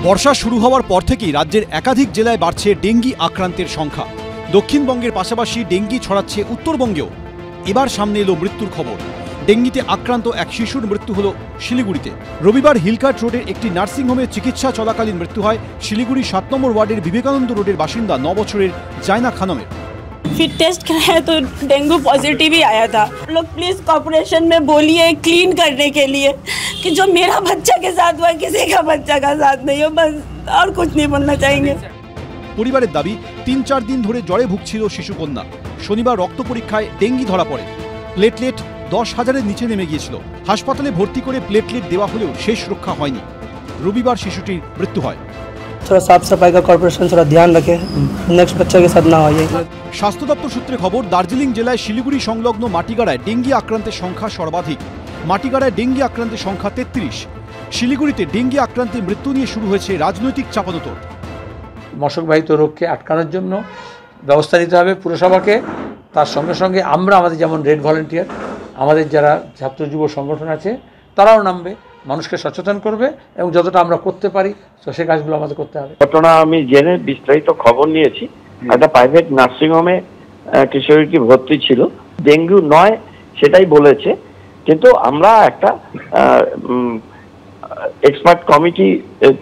বর্ষা শুরু হওয়ার পর থেকেই রাজ্যের একাধিক জেলায় বাড়ছে ডেঙ্গি আক্রান্তের সংখ্যা। দক্ষিণবঙ্গের পাশাপাশি ডেঙ্গি ছড়াচ্ছে উত্তরবঙ্গেও। এবার সামনে এলো মৃত্যুর খবর। ডেঙ্গিতে আক্রান্ত এক শিশুর মৃত্যু হলো শিলিগুড়িতে। রবিবার হিলকার্ট রোডের একটি নার্সিংহোমে চিকিৎসা চলাকালীন মৃত্যু হয় শিলিগুড়ি 7 নম্বর ওয়ার্ডের বিবেকানন্দ রোডের বাসিন্দা 9 বছরের জায়না খানমের। फिर टेस्ट कराया तो डेंगू पॉजिटिव ही आया था। लोग प्लीज कॉर्पोरेशन में बोलिए क्लीन करने के लिए कि जो मेरा बच्चा के साथ हुआ किसी का बच्चा का साथ नहीं हो, बस और कुछ नहीं बोलना चाहेंगे। পরিবারের দাবি 3-4 দিন ধরে জ্বরে ভুগছিল শিশুকন্যা। শনিবার রক্ত পরীক্ষায় ডেঙ্গি ধরা পড়ে। প্লেটলেট 10,000-এর নিচে নেমে গিয়েছিল। হাসপাতালে ভর্তি করে প্লেটলেট দেওয়া হলেও শেষ রক্ষা হয়নি। রবিবার শিশুটির মৃত্যু হয়। थोड़ा साफ सफाई का कॉर्पोरेशन थोड़ा ध्यान रखे, नेक्स्ट बच्चा के साथ ना हो। স্বাস্থ্য দপ্তর সূত্রে খবর, দার্জিলিং জেলায় শিলিগুড়ি সংলগ্ন মাটিগাড়ায় ডেঙ্গি আক্রান্তের সংখ্যা সর্বাধিক। মাটিগাড়ায় ডেঙ্গি আক্রান্তের সংখ্যা 33। শিলিগুড়িতে ডেঙ্গি আক্রান্তের মৃত্যু নিয়ে শুরু হয়েছে রাজনৈতিক চাপানোতর। মশকবাহিত রোগকে আটকানোর জন্য ব্যবস্থা নিতে হবে পুরসভাকে। তার সঙ্গে সঙ্গে আমরা আমাদের যেমন রেড ভলেন্টিয়ার, আমাদের যারা ছাত্র যুব সংগঠন আছে তারাও নামবে, মানুষকে সচেতন করবে এবং যতটা আমরা করতে পারি তো সেই কাজগুলো আমাদের করতে হবে। ঘটনা আমি জেনে বিস্তারিত খবর নিয়েছি। একটা প্রাইভেট নার্সিংহোমে কিশোরীটি ভর্তি ছিল। ডেঙ্গু নয় সেটাই বলেছে, কিন্তু আমরা একটা এক্সপার্ট কমিটি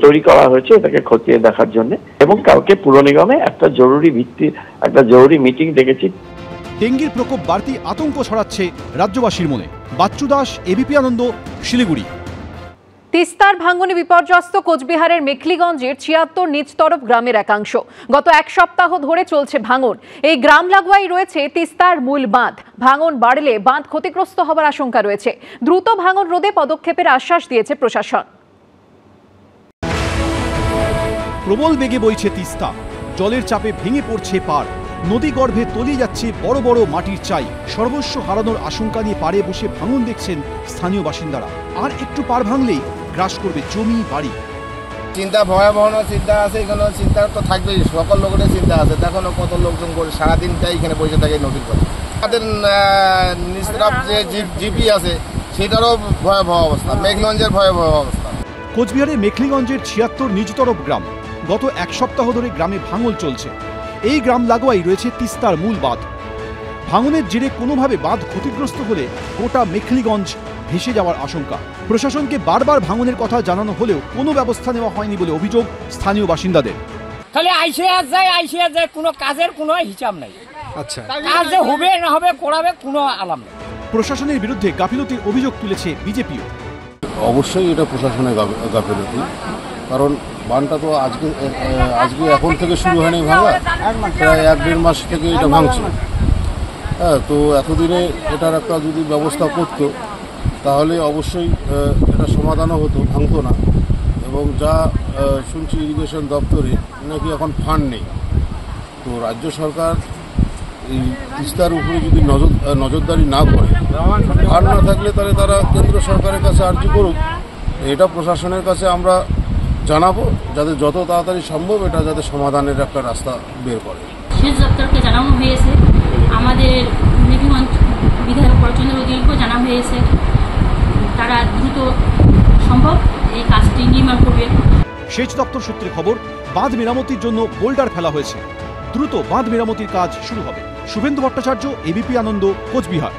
তৈরি করা হয়েছে এটাকে খতিয়ে দেখার জন্য, এবং কালকে পুর নিগমে একটা জরুরি মিটিং ডেকেছি। ডেঙ্গির প্রকোপ বাড়তি আতঙ্ক ছড়াচ্ছে রাজ্যবাসীর মনে। বাচ্চু দাস, এবিপি আনন্দ, শিলিগুড়ি। তিস্তার ভাঙনে বিপর্যস্ত কোচবিহারের মেখলিগঞ্জের ৭৬ নিচতরফ গ্রামের একাংশ। গত এক সপ্তাহ ধরে চলছে ভাঙন। এই গ্রাম লাগোয়াই রয়েছে তিস্তার মূল বাঁধ। ভাঙন বাড়লে বাঁধ ক্ষতিগ্রস্ত হওয়ার আশঙ্কা রয়েছে। দ্রুত ভাঙন রোধে পদক্ষেপের আশ্বাস দিয়েছে প্রশাসন। প্রবল বেগে বইছে তিস্তা। জলের চাপে ভেঙে পড়ছে পাড়। নদী গর্ভে তলিয়ে যাচ্ছে বড় বড় মাটির চাই। সর্বস্ব হারানোর আশঙ্কা নিয়ে পাড়ে বসে ভাঙন দেখছেন স্থানীয় বাসিন্দারা। আর একটু পাড় ভাঙলেই গ্রাস করবে জমি বাড়ি। চিন্তা ভয়াবহ চিন্তা আছে, এখানে চিন্তা তো থাকবেই, সকল লোকের চিন্তা আছে। দেখো কত লোকজন করে সারাদিনটাই এখানে বসে থাকে নদীর পরে। আমাদের নিচতরফ যে জিপি আছে সেটারও ভয়াবহ অবস্থা, মেখলিগঞ্জের ভয়াবহ অবস্থা। কোচবিহারের মেখলিগঞ্জের ৭৬ নিচতরফ গ্রাম। গত এক সপ্তাহ ধরে গ্রামে ভাঙন চলছে। এই গ্রাম লাগোয়াই রয়েছে তিস্তার মূল বাঁধ। ভাঙনের জেরে কোনোভাবে বাঁধ ক্ষতিগ্রস্ত হলে গোটা মেখলিগঞ্জ ভেসে যাওয়ার আশঙ্কা। প্রশাসনকে বারবার ভাঙনের কথা জানানো হলেও কোনো ব্যবস্থা নেওয়া হয়নি বলে অভিযোগ স্থানীয় বাসিন্দাদের। খালি আইসে যায়, কোনো কাজের কোনো হিসাব নাই। আচ্ছা, কাজ যে হবে না হবে করাবে কোনো আলাম নেই। প্রশাসনের বিরুদ্ধে গাফিলতির অভিযোগ তুলেছে বিজেপিও। অবশ্যই এটা প্রশাসনের গাফিলতি, কারণ বানটা তো আজকে এখন থেকে শুরু হয়নি ভাঙা, প্রায় 1-1.5 মাস থেকে এটা ভাঙছে। হ্যাঁ, তো এতদিনে এটার একটা যদি ব্যবস্থা করতো তাহলে অবশ্যই এটা সমাধানও হতো, ভাঙতো না। এবং যা শুনছি ইরিগেশন দপ্তরে নাকি এখন ফান্ড নেই। তো রাজ্য সরকার এই তিস্তার উপরে যদি নজরদারি না করে, ফান্ড না থাকলে তাহলে তারা কেন্দ্র সরকারের কাছে আর্জি করুক। এটা প্রশাসনের কাছে আমরা জানাবো, যাতে যত তাড়াতাড়ি সম্ভব এটা যাতে সমাধানের একটা রাস্তা বের করে। সেচ দপ্তরকে জানানো হয়েছে, আমাদের মেখলিগঞ্জ বিধায়ক প্রচন্দ্র অধিকারীকেও জানানো হয়েছে। তারা দ্রুত সম্ভব এই কাজটি নির্মাণ করবে। সেচ দপ্তর সূত্রে খবর, বাঁধ মেরামতির জন্য বোল্ডার ফেলা হয়েছে। দ্রুত বাঁধ মেরামতির কাজ শুরু হবে। শুভেন্দু ভট্টাচার্য, এবিপি আনন্দ, কোচবিহার।